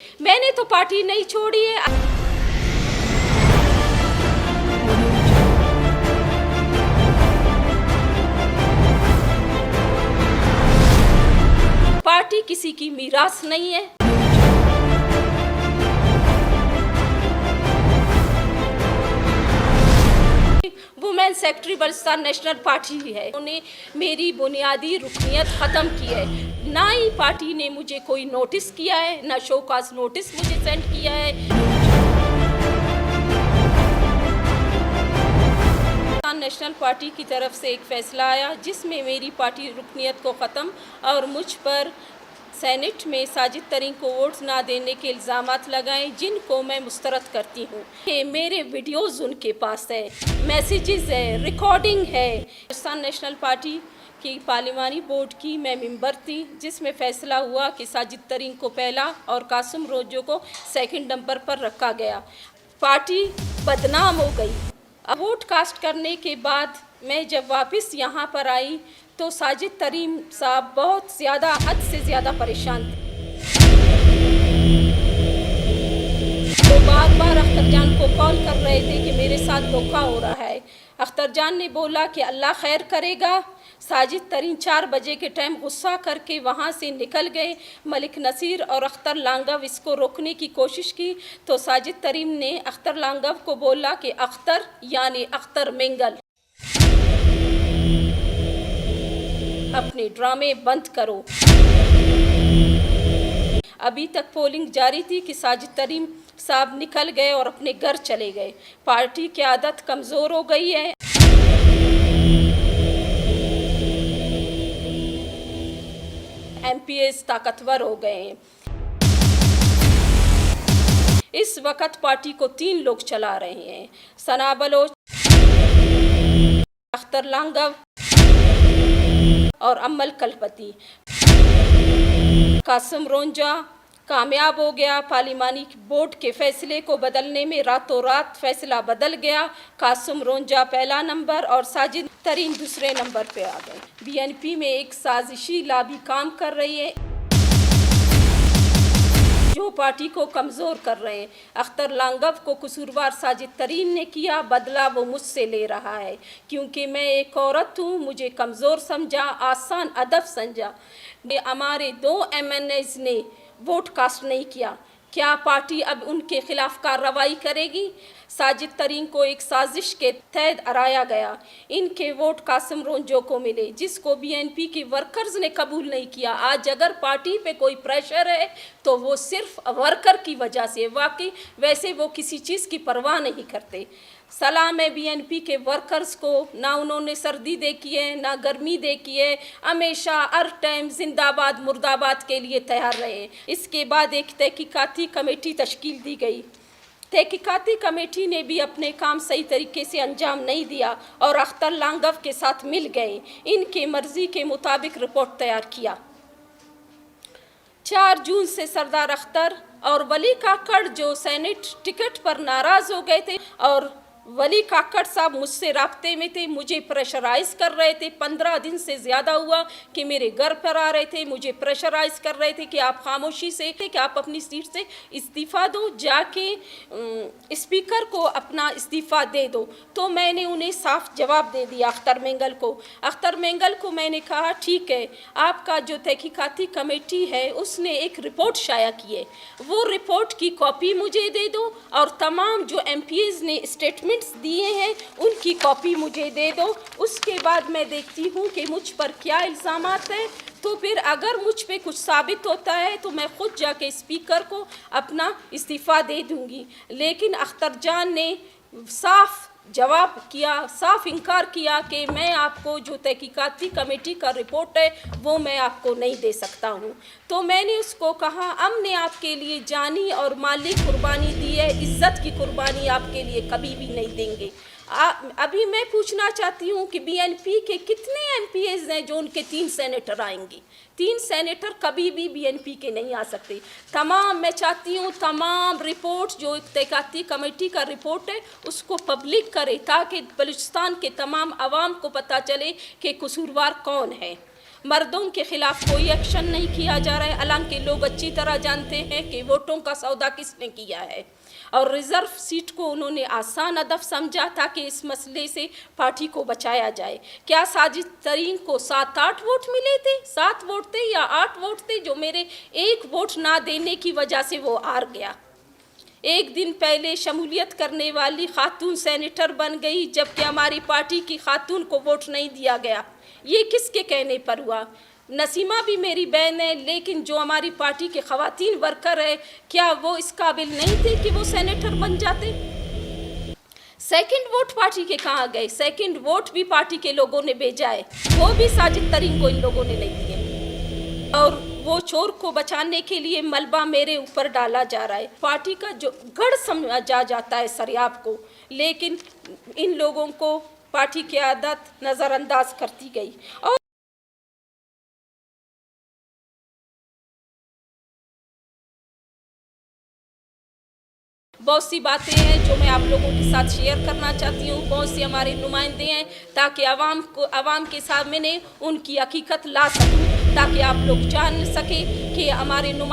मैंने तो पार्टी नहीं छोड़ी है। पार्टी किसी की मीरास नहीं है। Women secretary Balochistan national party है, उन्होंने मेरी बुनियादी रुकनियत ख़त्म की है। ना ही पार्टी ने मुझे कोई नोटिस किया है, ना शोकास नोटिस मुझे सेंड किया है। नेशनल पार्टी की तरफ से एक फ़ैसला आया जिसमें मेरी पार्टी रुकनियत को ख़त्म और मुझ पर सेनेट में साजिद तरीन को वोट ना देने के इल्ज़ामात लगाए, जिनको मैं मुस्तरद करती हूँ। कि मेरे वीडियोज़ उनके पास है, मैसेजेस है, रिकॉर्डिंग है। बलूचिस्तान नेशनल पार्टी की पार्लिमानी बोर्ड की मैं मेंबर थी, जिसमें फ़ैसला हुआ कि साजिद तरीन को पहला और कासिम रोजो को सेकंड नंबर पर रखा गया। पार्टी बदनाम हो गई। अब वोट कास्ट करने के बाद मैं जब वापस यहाँ पर आई तो साजिद तरीन साहब बहुत ज़्यादा, हद से ज़्यादा परेशान थे। वो बार बार अख्तर जान को कॉल कर रहे थे कि मेरे साथ धोखा हो रहा है। अख्तर जान ने बोला कि अल्लाह खैर करेगा। साजिद तरीन 4 बजे के टाइम गुस्सा करके वहाँ से निकल गए। मलिक नसीर और अख्तर लांगव इसको रोकने की कोशिश की तो साजिद तरीन ने अख्तर लांगव को बोला कि अख्तर यानी अख्तर मेंगल, अपने ड्रामे बंद करो। अभी तक पोलिंग जारी थी कि साजिद तरीन साहब निकल गए और अपने घर चले गए। पार्टी की आदत कमज़ोर हो गई है। MPs ताकतवर हो गए हैं। इस वक्त पार्टी को 3 लोग चला रहे हैं, सना बलोच, अख्तर लांगव और अम्मल कलपति। कासिम रोंजा कामयाब हो गया। पार्लिमानी बोर्ड के फैसले को बदलने में रातों रात फैसला बदल गया। कासिम रोंजा पहला नंबर और साजिद तरीन दूसरे नंबर पे आ गए। BNP में एक साजिशी लाबी काम कर रही है जो पार्टी को कमज़ोर कर रहे हैं। अख्तर लांगव को कसूरवार साजिद तरीन ने किया, बदला वो मुझसे ले रहा है क्योंकि मैं एक औरत हूँ। मुझे कमज़ोर समझा, आसान अदब समझा। हमारे 2 MNAs ने वोट कास्ट नहीं किया। क्या पार्टी अब उनके खिलाफ कार्रवाई करेगी? साजिद तरीन को एक साजिश के तहत हराया गया। इनके वोट कासिम रोंजो को मिले, जिसको BNP के वर्कर्स ने कबूल नहीं किया। आज अगर पार्टी पे कोई प्रेशर है तो वो सिर्फ वर्कर की वजह से, वाकई वैसे वो किसी चीज़ की परवाह नहीं करते। सलाम है BNP के वर्कर्स को, ना उन्होंने सर्दी देखी है ना गर्मी देखी है, हमेशा हर टाइम जिंदाबाद मुर्दाबाद के लिए तैयार रहे। इसके बाद एक तहकीकाती कमेटी तश्कील दी गई। तहकीकाती कमेटी ने भी अपने काम सही तरीके से अंजाम नहीं दिया और अख्तर लांगव के साथ मिल गए। इनके मर्जी के मुताबिक रिपोर्ट तैयार किया। 4 जून से सरदार अख्तर और वली काकड़ जो सेनेट टिकट पर नाराज़ हो गए थे और वली काकड़ साहब मुझसे राब्ते में थे, मुझे प्रेशराइज़ कर रहे थे। 15 दिन से ज़्यादा हुआ कि मेरे घर पर आ रहे थे, मुझे प्रेशराइज़ कर रहे थे कि आप खामोशी से, कि आप अपनी सीट से इस्तीफ़ा दो, जाके स्पीकर को अपना इस्तीफ़ा दे दो। तो मैंने उन्हें साफ जवाब दे दिया अख्तर मेंगल को। अख्तर मेंगल को मैंने कहा ठीक है, आपका जो तहकीकाती कमेटी है उसने एक रिपोर्ट शाया की है, वो रिपोर्ट की कॉपी मुझे दे दो और तमाम जो MPs ने स्टेटमेंट दिए हैं उनकी कॉपी मुझे दे दो। उसके बाद मैं देखती हूँ कि मुझ पर क्या इल्ज़ामात है। तो फिर अगर मुझ पे कुछ साबित होता है तो मैं खुद जाके स्पीकर को अपना इस्तीफ़ा दे दूँगी। लेकिन अख्तर जान ने साफ जवाब किया, साफ इनकार किया कि मैं आपको जो तहकीकाती कमेटी का रिपोर्ट है वो मैं आपको नहीं दे सकता हूँ। तो मैंने उसको कहा हमने आपके लिए जानी और माली कुर्बानी दी है, इज़्ज़त की कुर्बानी आपके लिए कभी भी नहीं देंगे। अभी मैं पूछना चाहती हूँ कि BNP के कितने MPs हैं जो उनके 3 सेनेटर आएंगे? 3 सेनेटर कभी भी BNP के नहीं आ सकते। तमाम मैं चाहती हूँ तमाम रिपोर्ट जो तहकीकाती कमेटी का रिपोर्ट है उसको पब्लिक करे ताकि बलूचिस्तान के तमाम आवाम को पता चले कि कसूरवार कौन है। मर्दों के खिलाफ कोई एक्शन नहीं किया जा रहा है, हालांकि लोग अच्छी तरह जानते हैं कि वोटों का सौदा किसने किया है। और रिजर्व सीट को उन्होंने आसान हदफ समझा ताकि इस मसले से पार्टी को बचाया जाए। क्या साजिद तरीन को 7-8 वोट मिले थे? 7 वोट थे या 8 वोट थे, जो मेरे 1 वोट ना देने की वजह से वो हार गया। एक दिन पहले शमूलियत करने वाली खातून सेनेटर बन गई, जबकि हमारी पार्टी की खातून को वोट नहीं दिया गया। ये किसके कहने पर हुआ? नसीमा भी मेरी बहन है, लेकिन जो हमारी पार्टी के ख़वातीन वर्कर है, क्या वो इस काबिल नहीं थे कि वो सेनेटर बन जाते? सेकंड वोट पार्टी के कहाँ गए? सेकंड वोट भी पार्टी के लोगों ने भेजा है, वो भी साजिद तरीन को इन लोगों ने नहीं दिए। और वो चोर को बचाने के लिए मलबा मेरे ऊपर डाला जा रहा है। पार्टी का जो गढ़ समझा जाता है सरियाब को, लेकिन इन लोगों को पार्टी की आदत नज़रअंदाज करती गई। और बहुत सी बातें हैं जो मैं आप लोगों के साथ शेयर करना चाहती हूँ। बहुत से हमारे नुमाइंदे हैं, ताकि आवाम के सामने उनकी हकीकत ला सकूँ, ताकि आप लोग जान सकें कि हमारे नुमाइंदे